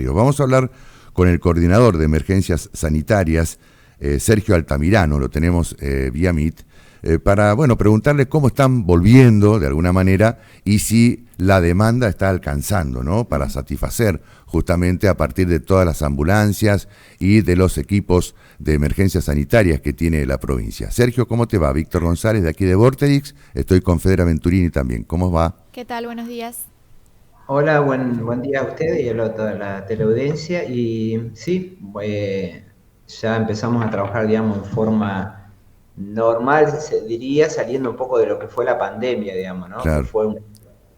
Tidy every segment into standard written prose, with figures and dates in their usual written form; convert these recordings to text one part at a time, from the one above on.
Vamos a hablar con el coordinador de emergencias sanitarias, Sergio Altamirano, lo tenemos vía Meet, para preguntarle cómo están volviendo de alguna manera y si la demanda está alcanzando, ¿no? Para satisfacer justamente a partir de todas las ambulancias y de los equipos de emergencias sanitarias que tiene la provincia. Sergio, ¿cómo te va? Víctor González de aquí de Vorterix, estoy con Fedra Venturini también. ¿Cómo va? ¿Qué tal? Buenos días. Hola, buen día a ustedes y a toda la teleaudiencia. Y sí, ya empezamos a trabajar, digamos, en forma normal, se diría, saliendo un poco de lo que fue la pandemia, digamos, ¿no? Claro. Que fue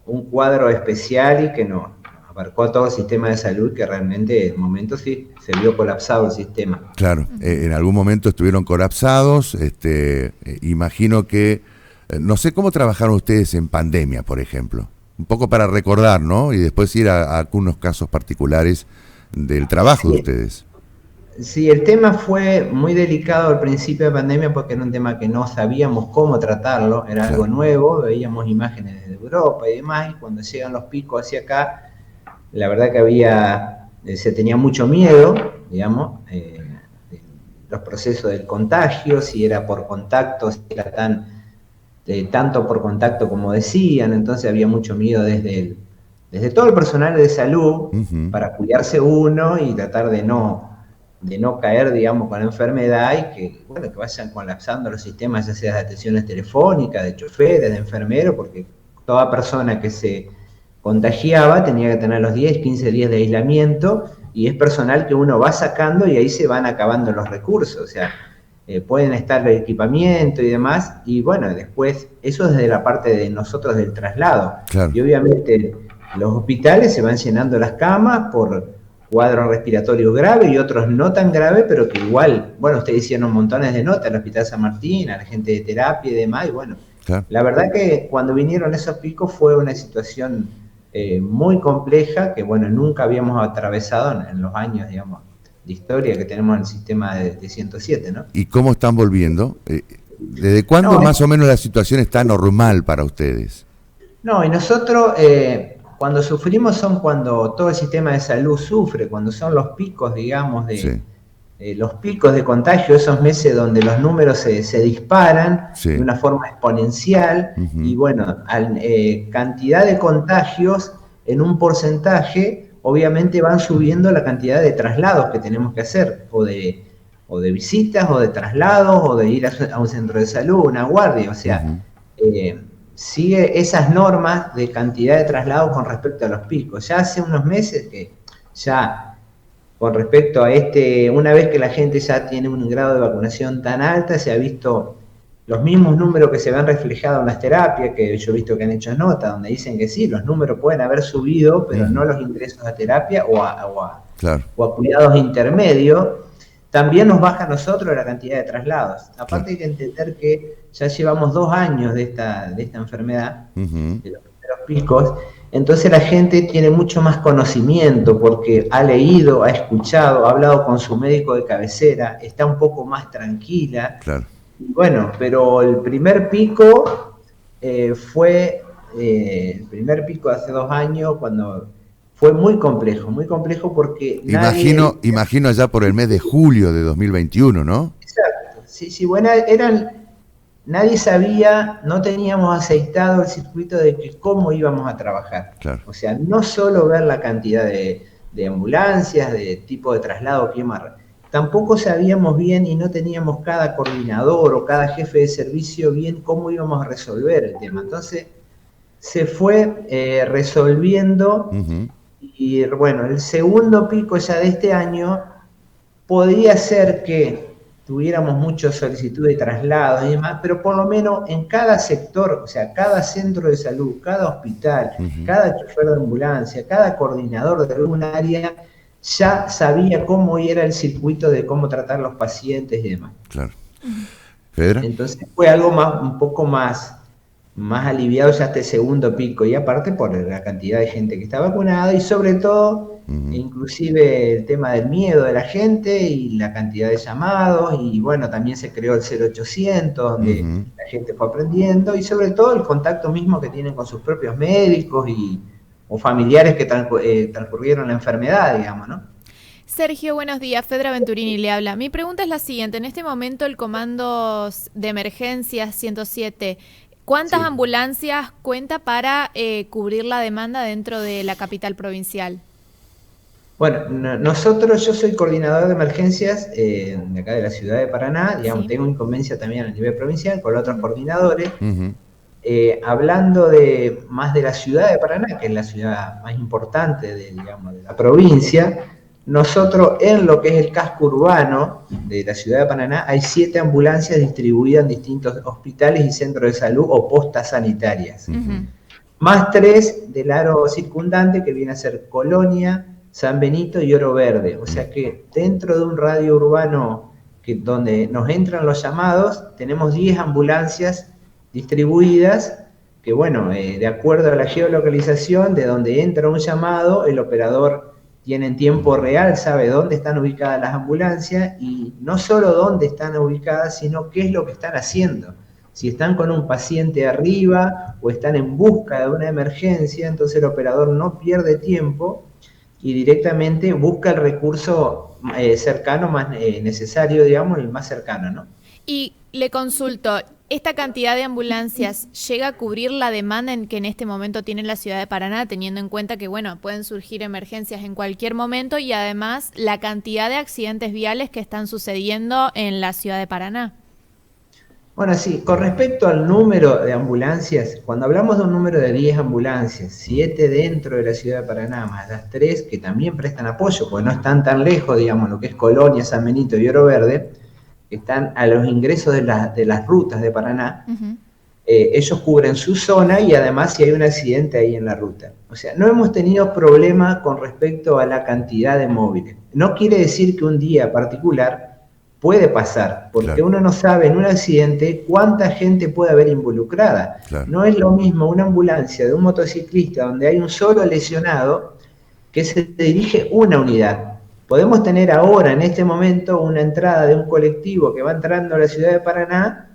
un cuadro especial y que nos abarcó todo el sistema de salud, que realmente en momentos sí se vio colapsado el sistema. Claro, en algún momento estuvieron colapsados, imagino que, no sé cómo trabajaron ustedes en pandemia, por ejemplo, un poco para recordar, ¿no? Y después ir a algunos casos particulares del trabajo de Sí, ustedes. sí, el tema fue muy delicado al principio de pandemia porque era un tema que no sabíamos cómo tratarlo, era algo Claro. nuevo, veíamos imágenes de Europa y demás, y cuando llegan los picos hacia acá, la verdad que se tenía mucho miedo, digamos, de los procesos del contagio, si era por contacto, si era tanto por contacto como decían, entonces había mucho miedo desde todo el personal de salud Ujú. para cuidarse uno y tratar de no caer, digamos, con la enfermedad y que vayan colapsando los sistemas, ya sea de atenciones telefónicas, de choferes, de enfermeros, porque toda persona que se contagiaba tenía que tener los 10, 15 días de aislamiento y es personal que uno va sacando y ahí se van acabando los recursos, o sea, pueden estar el equipamiento y demás, y bueno, después, eso es desde la parte de nosotros del traslado, Claro. y obviamente los hospitales se van llenando las camas por cuadros respiratorios graves y otros no tan graves, pero que igual, bueno, ustedes hicieron montones de notas al Hospital San Martín, a la gente de terapia y demás, y bueno, Claro. la verdad que cuando vinieron esos picos fue una situación muy compleja que, bueno, nunca habíamos atravesado en los años, digamos, de historia que tenemos en el sistema de 107, ¿no? ¿Y cómo están volviendo? ¿Desde cuándo No, más o menos la situación está normal para ustedes? no, y nosotros cuando sufrimos son cuando todo el sistema de salud sufre, cuando son los picos, digamos, Sí, los picos de contagio, esos meses donde los números se disparan de sí. una forma exponencial y Ujú. bueno, cantidad de contagios en un porcentaje, obviamente van subiendo la cantidad de traslados que tenemos que hacer, o de visitas, o de traslados, o de ir a un centro de salud, una guardia, o sea, Ujú. eh, sigue esas normas de cantidad de traslados con respecto a los picos. Ya hace unos meses que ya con respecto a una vez que la gente ya tiene un grado de vacunación tan alta, se ha visto los mismos números que se ven reflejados en las terapias, que yo he visto que han hecho nota, donde dicen que sí, los números pueden haber subido, pero no Ujú. los ingresos a terapia Claro. o a cuidados intermedios. También nos baja a nosotros la cantidad de traslados. Claro. Aparte hay que entender que ya llevamos 2 años de esta enfermedad, Ujú. de los primeros picos, entonces la gente tiene mucho más conocimiento porque ha leído, ha escuchado, ha hablado con su médico de cabecera, está un poco más tranquila. Claro. Y bueno, pero el primer pico el primer pico de hace 2 años, cuando fue muy complejo porque nadie. Imagino allá por el mes de julio de 2021, ¿no? Exacto, sí, sí, bueno, nadie sabía, no teníamos aceitado el circuito de cómo íbamos a trabajar. Claro. O sea, no solo ver la cantidad de ambulancias, de tipo de traslado que íbamos tampoco sabíamos bien y no teníamos cada coordinador o cada jefe de servicio bien cómo íbamos a resolver el tema. Entonces, se fue resolviendo Ujú. y bueno, el segundo pico ya de este año podría ser que tuviéramos mucha solicitud de traslados y demás, pero por lo menos en cada sector, o sea, cada centro de salud, cada hospital, Ujú. cada chofer de ambulancia, cada coordinador de alguna área, ya sabía cómo era el circuito de cómo tratar los pacientes y demás. Claro. ¿Fedra? Entonces fue algo un poco más aliviado ya este segundo pico, y aparte por la cantidad de gente que está vacunada y sobre todo, Ujú. inclusive el tema del miedo de la gente y la cantidad de llamados, y bueno, también se creó el 0800, donde Ujú. la gente fue aprendiendo, y sobre todo el contacto mismo que tienen con sus propios médicos o familiares que transcurrieron la enfermedad, digamos, ¿no? Sergio, buenos días. Fedra Venturini le habla. Mi pregunta es la siguiente. En este momento el Comando de Emergencias 107, ¿cuántas ambulancias cuenta para cubrir la demanda dentro de la capital provincial? Bueno, nosotros, yo soy coordinador de emergencias de acá de la ciudad de Paraná, digamos, tengo incumbencia también a nivel provincial con otros coordinadores. Hablando más de la ciudad de Paraná, que es la ciudad más importante de la provincia, nosotros en lo que es el casco urbano de la ciudad de Paraná hay 7 ambulancias distribuidas en distintos hospitales y centros de salud o postas sanitarias, más 3 del aro circundante que viene a ser Colonia, San Benito y Oro Verde. O sea que dentro de un radio urbano donde nos entran los llamados, tenemos 10 ambulancias distribuidas que, bueno, de acuerdo a la geolocalización de donde entra un llamado, el operador tiene en tiempo real, sabe dónde están ubicadas las ambulancias y no solo dónde están ubicadas, sino qué es lo que están haciendo. Si están con un paciente arriba o están en busca de una emergencia, entonces el operador no pierde tiempo y directamente busca el recurso cercano, más necesario, digamos, el más cercano, ¿no? Y le consulto, ¿esta cantidad de ambulancias llega a cubrir la demanda que en este momento tiene la ciudad de Paraná, teniendo en cuenta que, bueno, pueden surgir emergencias en cualquier momento y además la cantidad de accidentes viales que están sucediendo en la ciudad de Paraná? Bueno, sí, con respecto al número de ambulancias, cuando hablamos de un número de 10 ambulancias, 7 dentro de la ciudad de Paraná, más las 3 que también prestan apoyo, porque no están tan lejos, digamos, lo que es Colonia, San Benito y Oro Verde, que están a los ingresos de las rutas de Paraná, ellos cubren su zona y además si hay un accidente ahí en la ruta. O sea, no hemos tenido problema con respecto a la cantidad de móviles. No quiere decir que un día particular puede pasar, porque uno no sabe en un accidente cuánta gente puede haber involucrada. No es lo mismo una ambulancia de un motociclista donde hay un solo lesionado que se dirige una unidad. Podemos tener ahora, en este momento, una entrada de un colectivo que va entrando a la ciudad de Paraná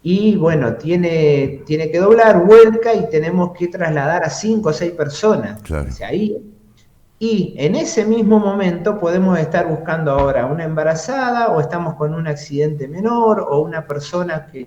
y, bueno, tiene que doblar, vuelca y tenemos que trasladar a 5 o 6 personas. O sea, ahí. Y en ese mismo momento podemos estar buscando ahora una embarazada o estamos con un accidente menor o una persona que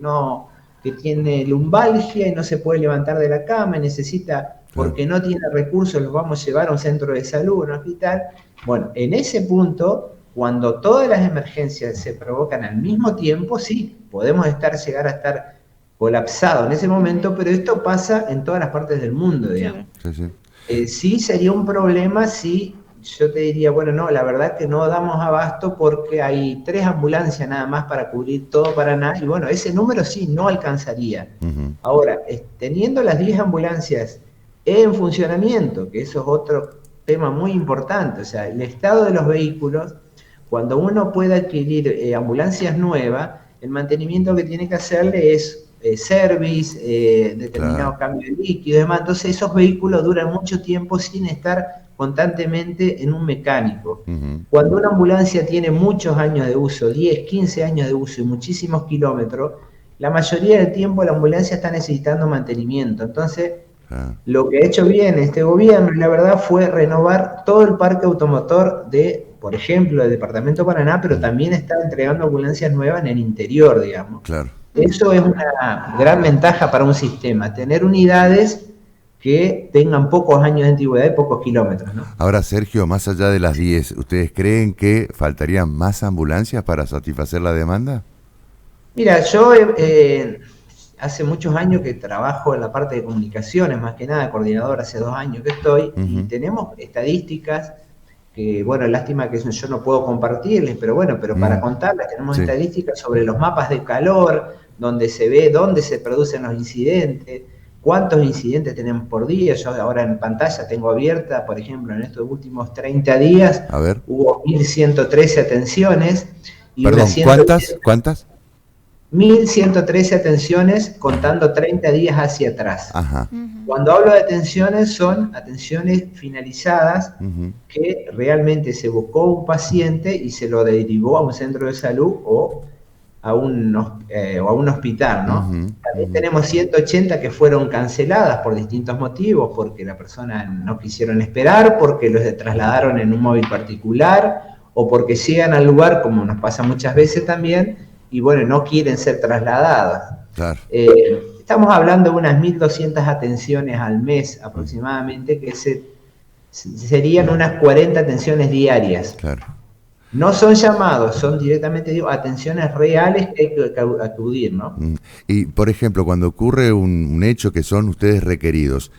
tiene lumbalgia y no se puede levantar de la cama y necesita, porque no tiene recursos, los vamos a llevar a un centro de salud, a un hospital. Bueno, en ese punto, cuando todas las emergencias se provocan al mismo tiempo, sí, podemos llegar a estar colapsados en ese momento, pero esto pasa en todas las partes del mundo, digamos. Sí sería un problema si yo te diría, bueno, no, la verdad que no damos abasto porque hay 3 ambulancias nada más para cubrir todo Paraná, y bueno, ese número sí no alcanzaría. Ahora, teniendo las 10 ambulancias en funcionamiento, que eso es otro tema muy importante, o sea, el estado de los vehículos, cuando uno puede adquirir ambulancias nuevas, el mantenimiento que tiene que hacerle es service, determinado cambio de líquido y demás. Entonces esos vehículos duran mucho tiempo sin estar constantemente en un mecánico. Cuando una ambulancia tiene muchos años de uso, 10, 15 años de uso y muchísimos kilómetros, la mayoría del tiempo la ambulancia está necesitando mantenimiento. Entonces, lo que ha hecho bien este gobierno, la verdad, fue renovar todo el parque automotor por ejemplo, del departamento de Paraná, pero también está entregando ambulancias nuevas en el interior, digamos. Eso es una gran ventaja para un sistema, tener unidades que tengan pocos años de antigüedad y pocos kilómetros, ¿no? Ahora, Sergio, más allá de las 10, ¿ustedes creen que faltarían más ambulancias para satisfacer la demanda? Mira, yo hace muchos años que trabajo en la parte de comunicaciones, más que nada, coordinador, hace 2 años que estoy, y tenemos estadísticas que, bueno, lástima que yo no puedo compartirles, pero bueno, para contarles, tenemos estadísticas sobre los mapas de calor, donde se ve dónde se producen los incidentes, cuántos incidentes tenemos por día. Yo ahora en pantalla tengo abierta, por ejemplo, en estos últimos 30 días, hubo 1.113 atenciones. Y perdón, ¿cuántas? 1.113 atenciones contando 30 días hacia atrás. Cuando hablo de atenciones, son atenciones finalizadas que realmente se buscó un paciente y se lo derivó a un centro de salud o o a un hospital, ¿no? También Ujú. tenemos 180 que fueron canceladas por distintos motivos, porque la persona no quisieron esperar, porque los trasladaron en un móvil particular, o porque llegan al lugar, como nos pasa muchas veces también, y bueno, no quieren ser trasladadas. Claro. Estamos hablando de unas 1.200 atenciones al mes Mm. aproximadamente, que serían unas 40 atenciones diarias. Claro. No son llamados, son directamente, digo, atenciones reales que hay que acudir, ¿no? Mm. Y, por ejemplo, cuando ocurre un hecho que son ustedes requeridos,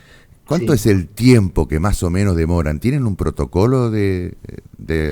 ¿cuánto es Sí. el tiempo que más o menos demoran? ¿Tienen un protocolo de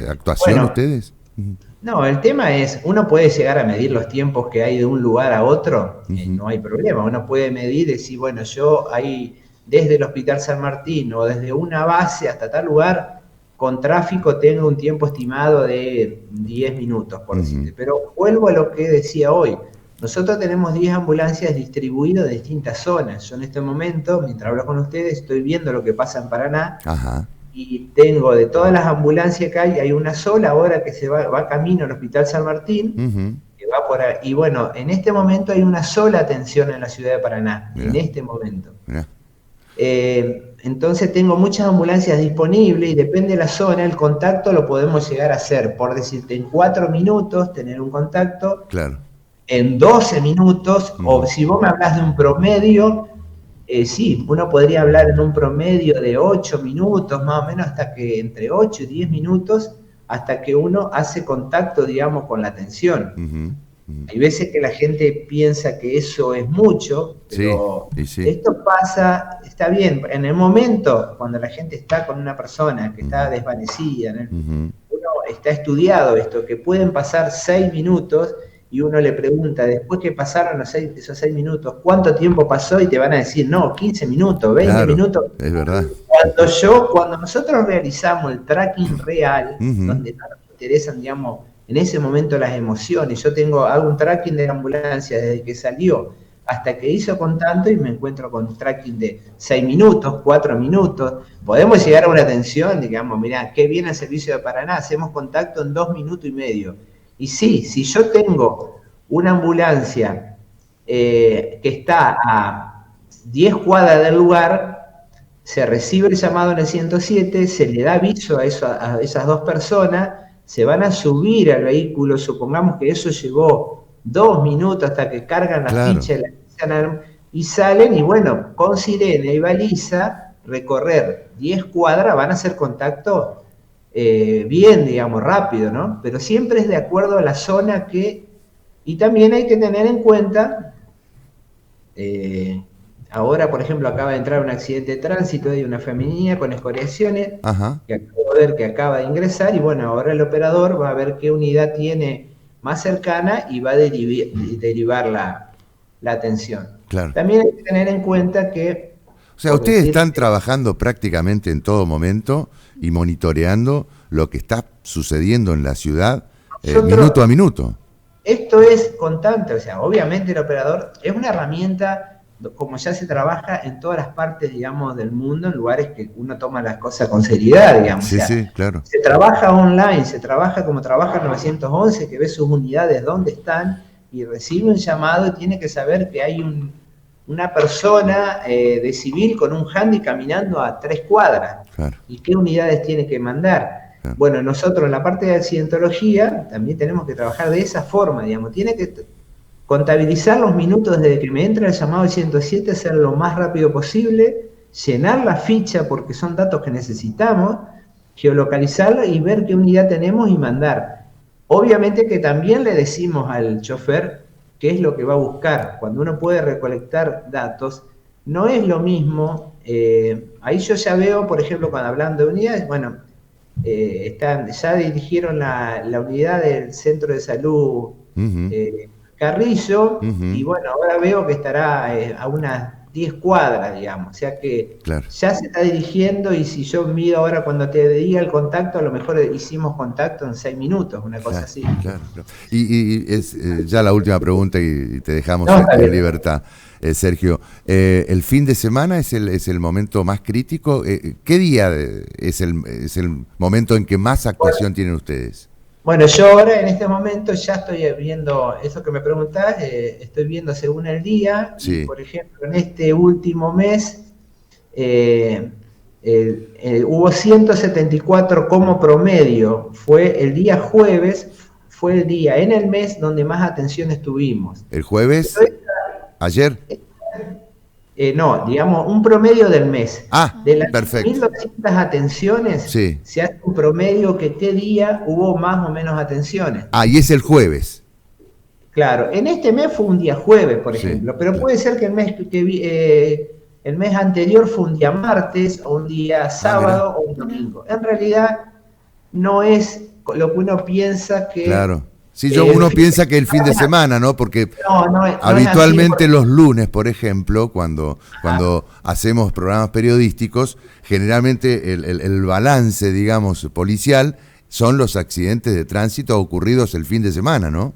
actuación Bueno, ustedes? Ujú. no, el tema es, uno puede llegar a medir los tiempos que hay de un lugar a otro, Ujú. no hay problema, uno puede medir y decir, bueno, yo ahí desde el Hospital San Martín o desde una base hasta tal lugar, con tráfico tengo un tiempo estimado de 10 minutos, por Ujú. decirte. Pero vuelvo a lo que decía hoy, nosotros tenemos 10 ambulancias distribuidas en distintas zonas. Yo en este momento, mientras hablo con ustedes, estoy viendo lo que pasa en Paraná, Ajá. y tengo de todas las ambulancias que hay una sola ahora que va camino al Hospital San Martín, Ujú. que va por ahí. Y bueno, en este momento hay una sola atención en la ciudad de Paraná, en Mirá, este momento. mirá. Entonces tengo muchas ambulancias disponibles y depende de la zona, el contacto lo podemos llegar a hacer, por decirte, en 4 minutos tener un contacto, Claro. en 12 minutos, o Ujú. si vos me hablas de un promedio, sí, uno podría hablar en un promedio de 8 minutos, más o menos, hasta que entre 8 y 10 minutos, hasta que uno hace contacto, digamos, con la atención. Ujú. Ujú. Hay veces que la gente piensa que eso es mucho, Sí, pero y sí. esto pasa, está bien, en el momento cuando la gente está con una persona que está Ujú. desvanecida, Ujú. uno está estudiado esto, que pueden pasar 6 minutos y uno le pregunta, después que pasaron esos 6 minutos, ¿cuánto tiempo pasó? Y te van a decir, no, 15 minutos, 20 Claro, minutos. es verdad. Cuando nosotros realizamos el tracking real, Ujú. donde no nos interesan, digamos, en ese momento las emociones, hago un tracking de la ambulancia desde que salió hasta que hizo contacto y me encuentro con un tracking de 6 minutos, 4 minutos. Podemos llegar a una atención, digamos, mirá, qué bien el servicio de Paraná, hacemos contacto en 2 minutos y medio. Y sí, si yo tengo una ambulancia que está a 10 cuadras del lugar, se recibe el llamado en el 107, se le da aviso a esas dos personas, se van a subir al vehículo, supongamos que eso llevó 2 minutos hasta que cargan la Claro, ficha y salen, y bueno, con sirena y baliza, recorrer 10 cuadras, van a hacer contacto bien, digamos, rápido, ¿no? Pero siempre es de acuerdo a la zona y también hay que tener en cuenta eh, ahora, por ejemplo, acaba de entrar un accidente de tránsito de una femenina con escoriaciones, ajá, que acabo de ver que acaba de ingresar, y bueno, ahora el operador va a ver qué unidad tiene más cercana y va a derivar la atención. claro. También hay que tener en cuenta que, O sea, por ustedes decir, están trabajando prácticamente en todo momento y monitoreando lo que está sucediendo en la ciudad nosotros, minuto a minuto. esto es constante, o sea, obviamente el operador es una herramienta, como ya se trabaja en todas las partes, digamos, del mundo, en lugares que uno toma las cosas con seriedad, digamos, o Sí, sea, sí, claro. se trabaja online, se trabaja como trabaja el 911, que ve sus unidades dónde están y recibe un llamado y tiene que saber que hay una persona de civil con un handy caminando a 3 cuadras Claro, y qué unidades tiene que mandar. claro. Bueno, nosotros en la parte de accidentología también tenemos que trabajar de esa forma, digamos, tiene que contabilizar los minutos desde que me entra el llamado al 107, hacer lo más rápido posible, llenar la ficha porque son datos que necesitamos, geolocalizarla y ver qué unidad tenemos y mandar. Obviamente que también le decimos al chofer qué es lo que va a buscar. Cuando uno puede recolectar datos, no es lo mismo. Ahí yo ya veo, por ejemplo, cuando hablando de unidades, bueno, ya dirigieron la unidad del centro de salud Ujú, Carrillo, y ujú, bueno, ahora veo que estará a unas 10 cuadras, digamos, o sea que claro, ya se está dirigiendo, y si yo mido ahora cuando te diga el contacto, a lo mejor hicimos contacto en 6 minutos, una cosa claro, así. claro, claro. Y es ya la última pregunta y te dejamos No, está en bien. libertad, Sergio. ¿El fin de semana es el momento más crítico? ¿Qué día es el momento en que más Bueno, actuación tienen ustedes? Bueno, yo ahora en este momento ya estoy viendo eso que me preguntás, estoy viendo según el día, y Sí. por ejemplo en este último mes eh, hubo 174 como promedio, fue el día jueves, fue el día en el mes donde más atenciones tuvimos. ¿El Pero jueves? ¿Ayer? no, digamos, un promedio del mes. Ah, De las perfecto. 1.200 atenciones, Sí. se hace un promedio que qué día hubo más o menos atenciones. Ah, y es el jueves. Claro, en este mes fue un día jueves, por Sí, ejemplo, pero claro. puede ser que el mes anterior fue un día martes, o un día Ah, mirá, sábado, o un Mirá. domingo. En realidad no es lo que uno piensa que claro. Sí, el uno fin de piensa que el fin de semana. semana, ¿no? Porque No es así. habitualmente los lunes, por ejemplo, cuando hacemos programas periodísticos, generalmente el balance, digamos, policial son los accidentes de tránsito ocurridos el fin de semana, ¿no?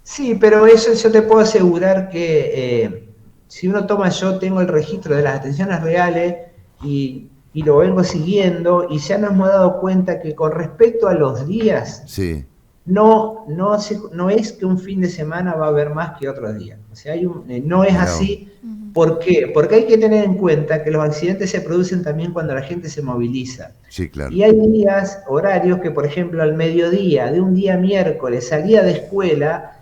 Sí, pero eso yo te puedo asegurar que si uno toma, yo tengo el registro de las atenciones reales y lo vengo siguiendo y ya nos hemos dado cuenta que con respecto a los días, Sí, no es que un fin de semana va a haber más que otros días. O sea, no es mirá vos. así. ¿Por qué? Porque hay que tener en cuenta que los accidentes se producen también cuando la gente se moviliza. Sí, claro. Y hay días, horarios que, por ejemplo, al mediodía de un día miércoles, salida de escuela,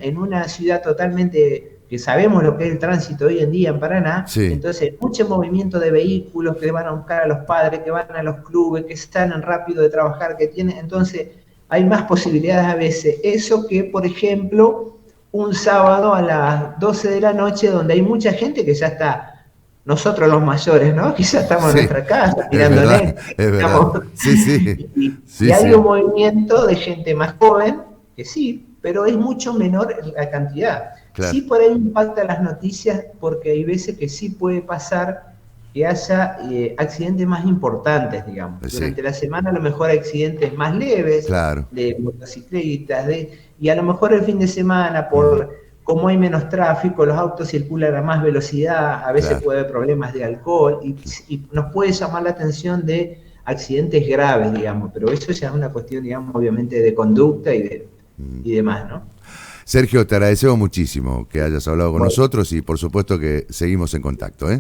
en una ciudad totalmente que sabemos lo que es el tránsito hoy en día en Paraná, Sí, entonces mucho movimiento de vehículos que van a buscar a los padres, que van a los clubes, que están rápido de trabajar, que tienen, entonces hay más posibilidades a veces. Eso que, por ejemplo, un sábado a las 12 de la noche, donde hay mucha gente que ya está, nosotros los mayores, ¿no? Que ya estamos en sí, nuestra casa, es mirando verdad, Netflix, es verdad. estamos, Sí, sí, y sí, hay sí. un movimiento de gente más joven, que sí, pero es mucho menor la cantidad. Claro, Sí por ahí impacta las noticias porque hay veces que sí puede pasar que haya accidentes más importantes, digamos. sí, Durante la semana a lo mejor hay accidentes más leves claro. de motocicletas, y a lo mejor el fin de semana, Ujú, como hay menos tráfico, los autos circulan a más velocidad, a veces claro, puede haber problemas de alcohol, y nos puede llamar la atención de accidentes graves, digamos, pero eso ya es una cuestión, digamos, obviamente de conducta mm. y demás, ¿no? Sergio, te agradecemos muchísimo que hayas hablado con Bueno, nosotros y por supuesto que seguimos en contacto, ¿eh?